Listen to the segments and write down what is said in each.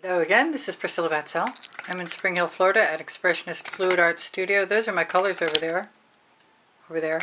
Hello again, this is Priscilla Batzell. I'm in Spring Hill, Florida at Expressionist Fluid Art Studio. Those are my colors over there.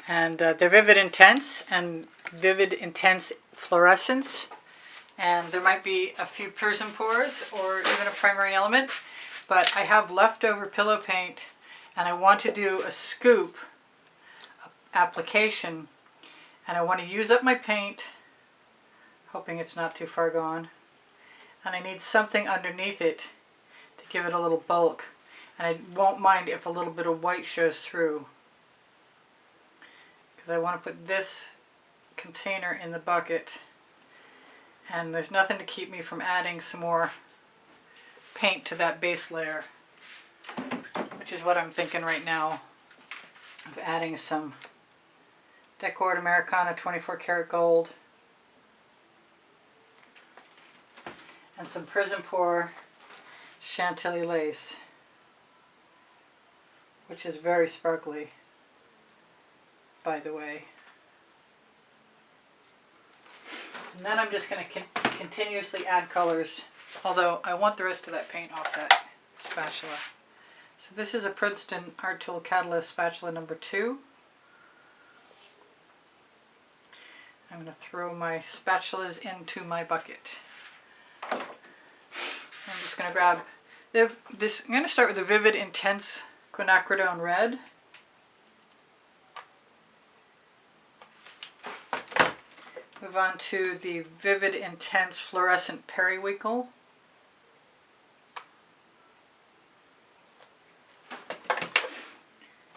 And they're Vivid Intense and Vivid Intense Fluorescence. And there might be a few Prizm pours or even a primary element. But I have leftover pillow paint and I want to do a scoop application. And I want to use up my paint, hoping it's not too far gone. And I need something underneath it to give it a little bulk. And I won't mind if a little bit of white shows through, because I want to put this container in the bucket, and there's nothing to keep me from adding some more paint to that base layer, which is what I'm thinking right now, of adding some Decor Americana 24 karat gold and some Prizm Pour Chantilly lace, which is very sparkly, by the way. And then I'm just going to continuously add colors, although I want the rest of that paint off that spatula. So this is a Princeton Art Tool Catalyst spatula number 2. I'm going to throw my spatulas into my bucket. I'm just going to grab this. I'm going to start with the Vivid Intense Quinacridone Red. Move on to the Vivid Intense Fluorescent-Periwinkle.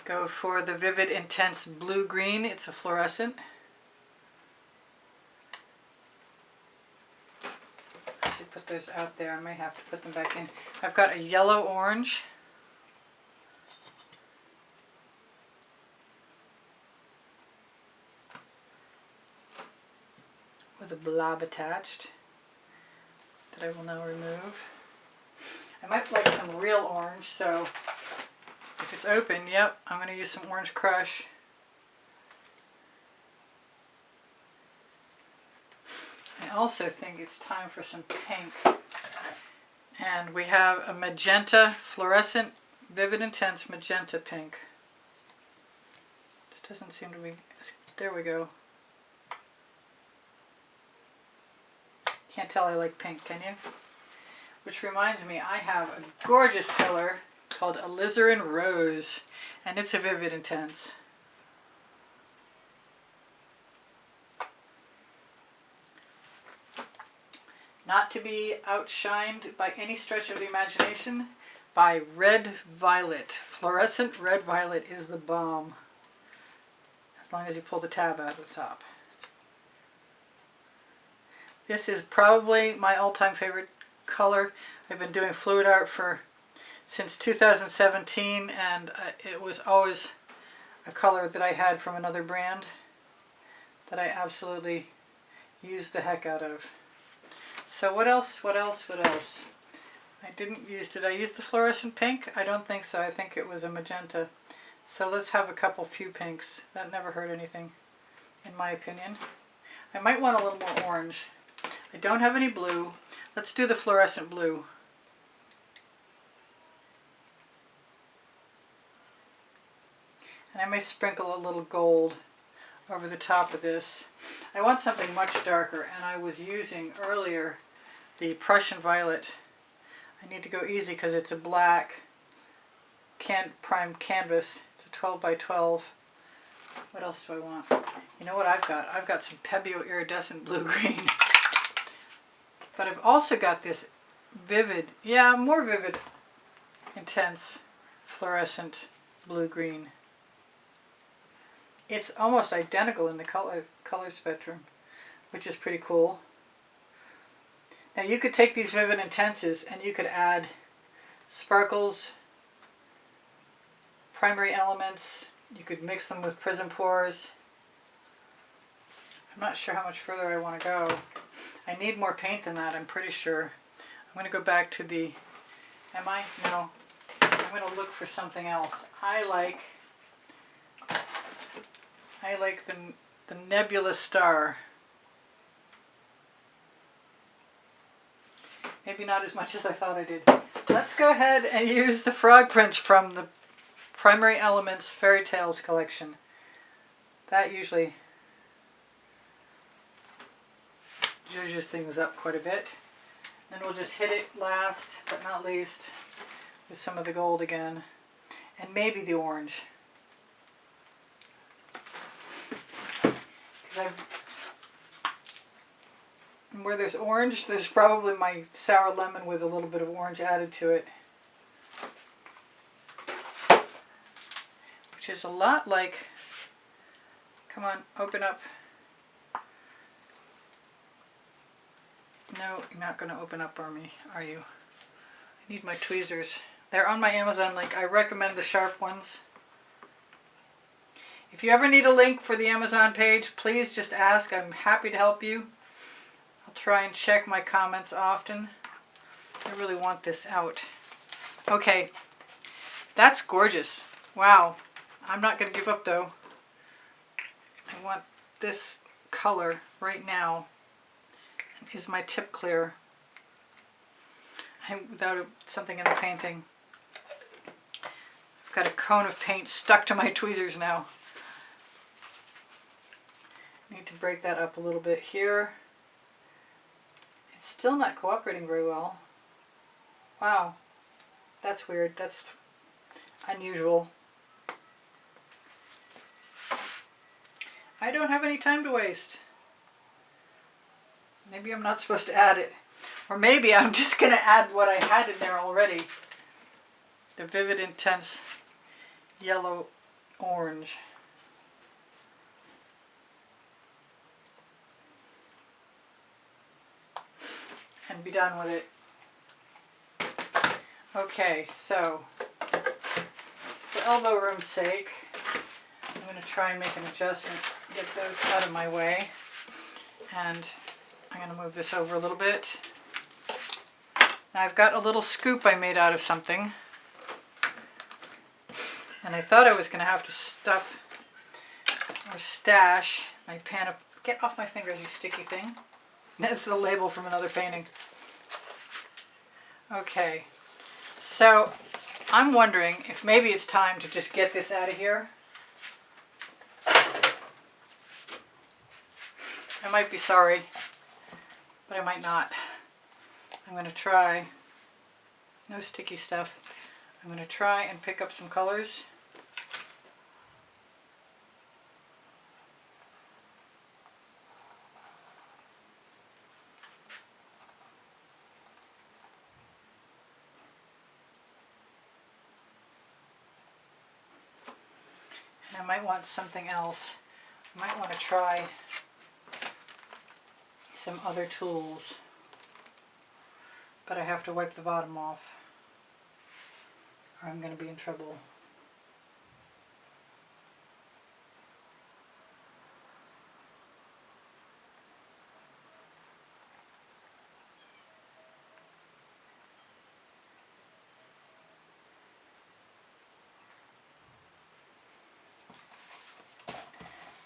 Go for the Vivid Intense Blue-Green. It's a fluorescent. Put those out there. I may have to put them back in. I've got a yellow-orange. With a blob attached that I will now remove. I might like some real orange, so if it's open, yep, I'm going to use some Orange Crush. I also think it's time for some pink. And we have a Magenta Fluorescent Vivid Intense Magenta Pink. This doesn't seem to be... There we go. Can't tell I like pink, can you? Which reminds me, I have a gorgeous color called Alizarin Rose. And it's a Vivid Intense. Not to be outshined by any stretch of the imagination by Red Violet. Fluorescent Red Violet is the bomb, as long as you pull the tab out of the top. This is probably my all-time favorite color. I've been doing fluid art since 2017, and it was always a color that I had from another brand that I absolutely used the heck out of. So what else? I didn't use, did I use the fluorescent pink? I don't think so. I think it was a magenta. So let's have a few pinks. That never hurt anything, in my opinion. I might want a little more orange. I don't have any blue. Let's do the fluorescent blue. And I may sprinkle a little gold over the top of this. I want something much darker, and I was using earlier the Prussian Violet. I need to go easy because it's a black primed canvas. It's a 12 by 12. What else do I want? You know what I've got? I've got some Pebeo Iridescent Blue-Green. But I've also got this vivid, more vivid, intense fluorescent blue-green. It's almost identical in the color spectrum, which is pretty cool. Now you could take these Vivid Intenses and you could add sparkles, primary elements. You could mix them with Prizm pours. I'm not sure how much further I want to go. I need more paint than that, I'm pretty sure. I'm going to go back to the... Am I? No. I'm going to look for something else. I like the Nebula Star. Maybe not as much as I thought I did. Let's go ahead and use the frog prints from the Primary Elements Fairy Tales collection. That usually zhuzhes things up quite a bit. Then we'll just hit it last but not least with some of the gold again. And maybe the orange. Where there's orange, there's probably my sour lemon with a little bit of orange added to it. Which is a lot like, come on, open up. No, you're not going to open up on me, are you? I need my tweezers. They're on my Amazon link. I recommend the sharp ones. If you ever need a link for the Amazon page, please just ask. I'm happy to help you. I'll try and check my comments often. I really want this out. Okay, that's gorgeous. Wow. I'm not going to give up though. I want this color right now. Is my tip clear? Without something in the painting. I've got a cone of paint stuck to my tweezers now. Need to break that up a little bit here. It's still not cooperating very well. Wow, that's weird. That's unusual. I don't have any time to waste. Maybe I'm not supposed to add it. Or maybe I'm just going to add what I had in there already. The Vivid Intense Yellow Orange. And be done with it. Okay, so for elbow room's sake, I'm going to try and make an adjustment, get those out of my way. And I'm going to move this over a little bit. Now I've got a little scoop I made out of something. And I thought I was going to have to stuff or stash my pan of... Get off my fingers, you sticky thing. That's the label from another painting. Okay, so I'm wondering if maybe it's time to just get this out of here. I might be sorry, but I might not. I'm going to try, no sticky stuff. I'm going to try and pick up some colors. And I might want something else. I might want to try some other tools, but I have to wipe the bottom off or I'm going to be in trouble.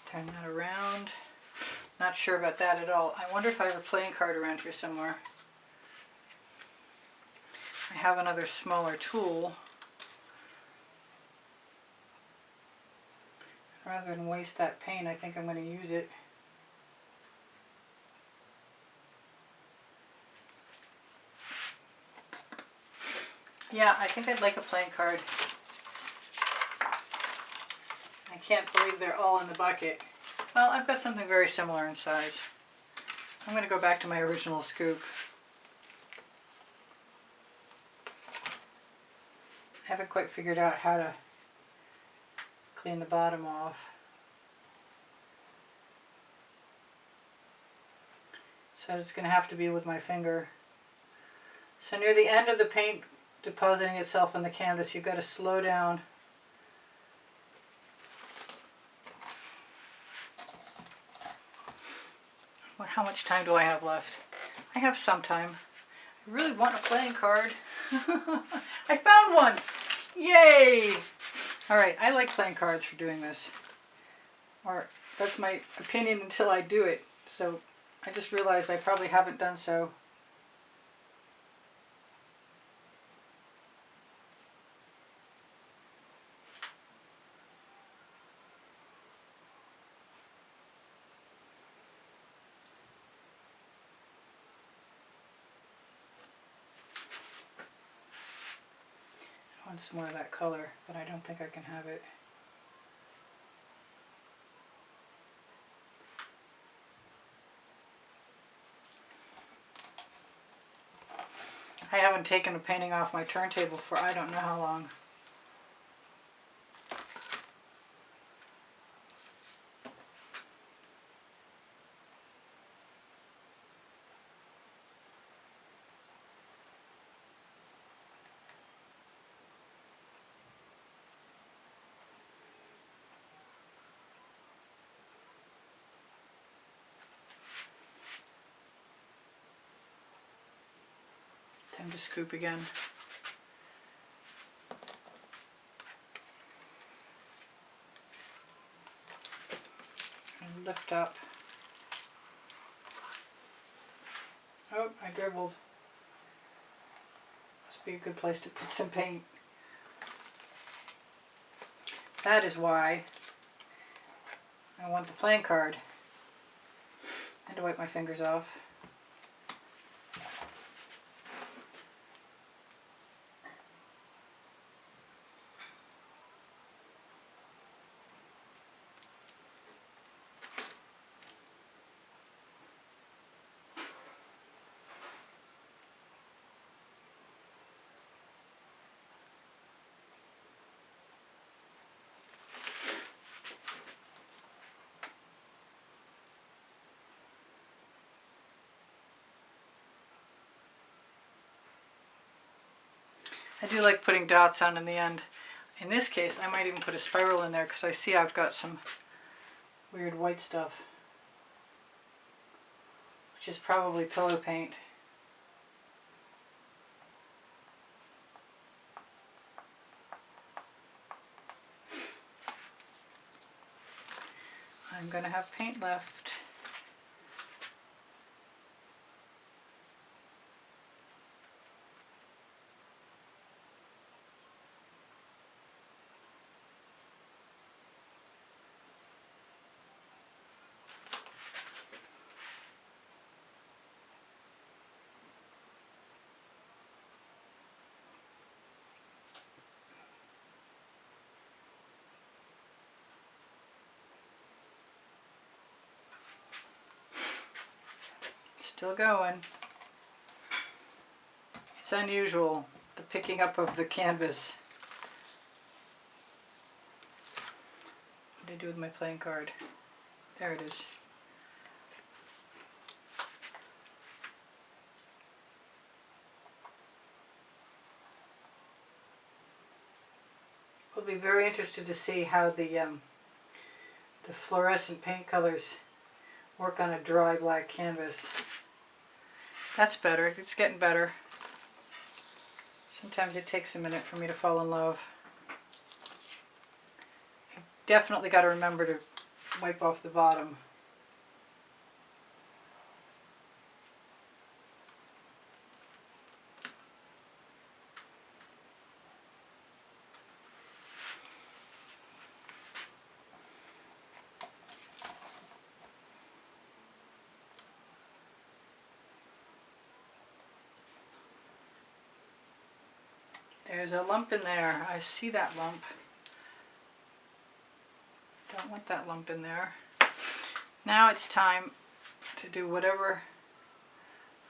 Turn that around. Not sure about that at all. I wonder if I have a playing card around here somewhere. I have another smaller tool. Rather than waste that paint, I think I'm going to use it. Yeah, I think I'd like a playing card. I can't believe they're all in the bucket. Well, I've got something very similar in size. I'm going to go back to my original scoop. I haven't quite figured out how to clean the bottom off. So it's going to have to be with my finger. So near the end of the paint depositing itself on the canvas, you've got to slow down. How much time do I have left? I have some time. I really want a playing card. I found one! Yay! Alright, I like playing cards for doing this. Or that's my opinion until I do it. So I just realized I probably haven't done so. I want some more of that color, but I don't think I can have it. I haven't taken a painting off my turntable for I don't know how long. Time to scoop again. And lift up. Oh, I dribbled. Must be a good place to put some paint. That is why I want the playing card. I had to wipe my fingers off. I do like putting dots on in the end. In this case, I might even put a spiral in there because I see I've got some weird white stuff, which is probably pillow paint. I'm going to have paint left. Still going. It's unusual, the picking up of the canvas. What did I do with my playing card? There it is. We'll be very interested to see how the fluorescent paint colors work on a dry black canvas. That's better. It's getting better. Sometimes it takes a minute for me to fall in love. I definitely got to remember to wipe off the bottom. There's a lump in there. I see that lump. Don't want that lump in there. Now it's time to do whatever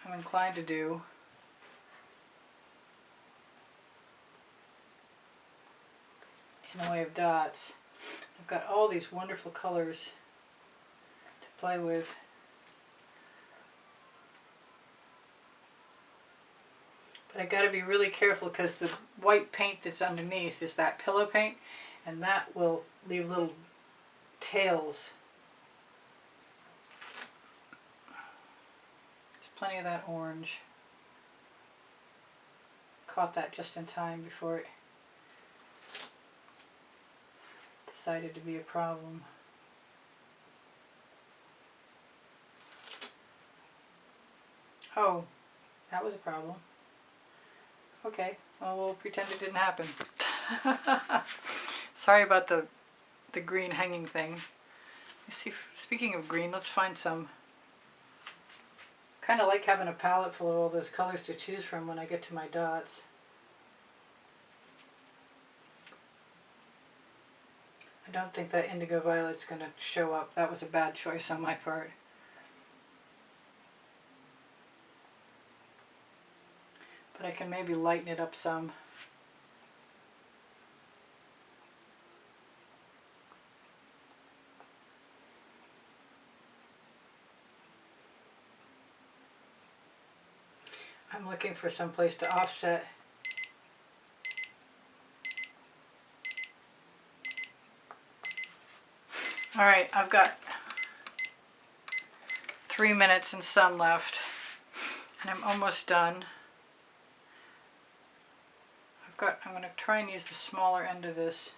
I'm inclined to do. In the way of dots. I've got all these wonderful colors to play with. But I got to be really careful because the white paint that's underneath is that pillow paint, and that will leave little tails. There's plenty of that orange. Caught that just in time before it decided to be a problem. Oh, that was a problem. Okay, well, we'll pretend it didn't happen. Sorry about the green hanging thing. Let's see, speaking of green, let's find some. Kind of like having a palette full of all those colors to choose from when I get to my dots. I don't think that indigo violet's going to show up. That was a bad choice on my part. But I can maybe lighten it up some. I'm looking for some place to offset. All right, I've got 3 minutes and some left, and I'm almost done. I'm going to try and use the smaller end of this.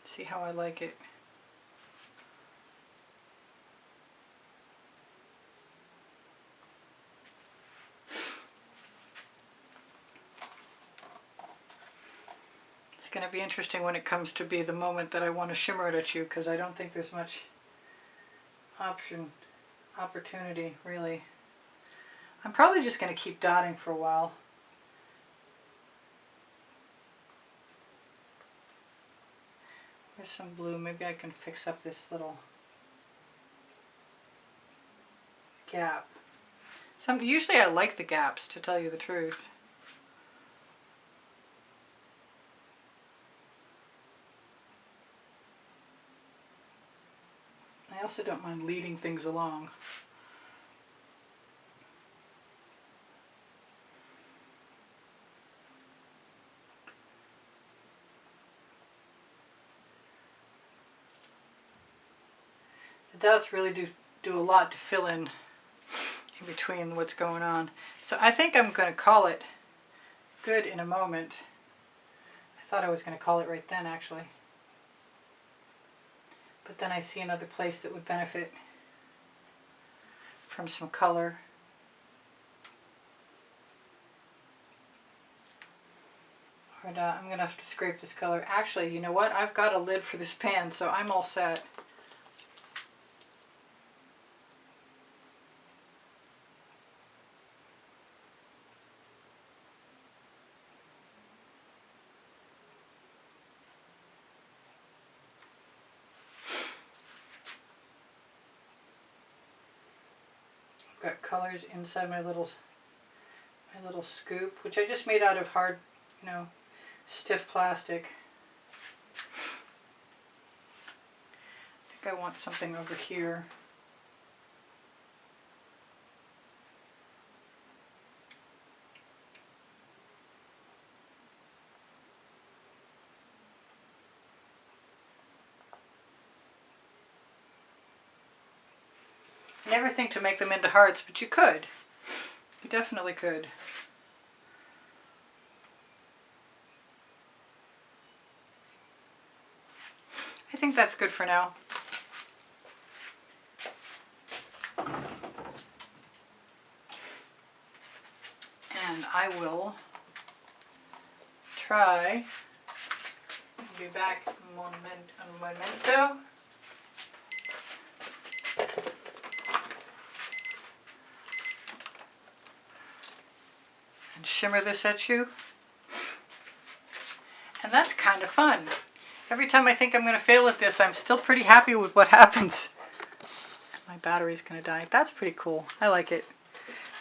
See how I like it. It's going to be interesting when it comes to be the moment that I want to shimmer it at you, because I don't think there's much opportunity really. I'm probably just going to keep dotting for a while. Here's some blue. Maybe I can fix up this little gap. Usually I like the gaps, to tell you the truth. I also don't mind leading things along. The dots really do a lot to fill in between what's going on. So I think I'm going to call it good in a moment. I thought I was going to call it right then, actually. But then I see another place that would benefit from some color. But I'm going to have to scrape this color. Actually, you know what? I've got a lid for this pan, so I'm all set. Got colors inside my little scoop, which I just made out of hard, stiff plastic. I think I want something over here. Never think to make them into hearts, but you could. You definitely could. I think that's good for now. And I will try and be back un momento. And shimmer this at you. And that's kind of fun. Every time I think I'm going to fail at this, I'm still pretty happy with what happens. My battery's going to die. That's pretty cool. I like it.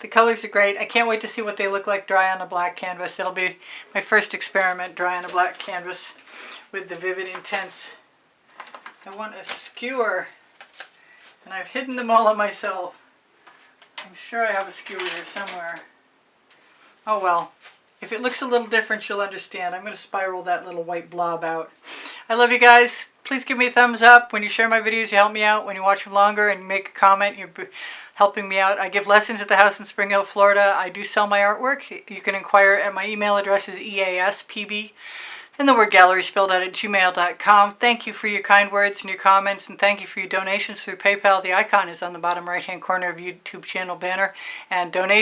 The colors are great. I can't wait to see what they look like dry on a black canvas. It'll be my first experiment dry on a black canvas with the Vivid Intense. I want a skewer, and I've hidden them all on myself. I'm sure I have a skewer here somewhere. Oh well. If it looks a little different, you'll understand. I'm going to spiral that little white blob out. I love you guys. Please give me a thumbs up. When you share my videos, you help me out. When you watch them longer and make a comment, you're helping me out. I give lessons at the house in Spring Hill, Florida. I do sell my artwork. You can inquire at my email address is easpb, and the word gallery spelled out at gmail.com. Thank you for your kind words and your comments, and thank you for your donations through PayPal. The icon is on the bottom right-hand corner of YouTube channel banner, and donations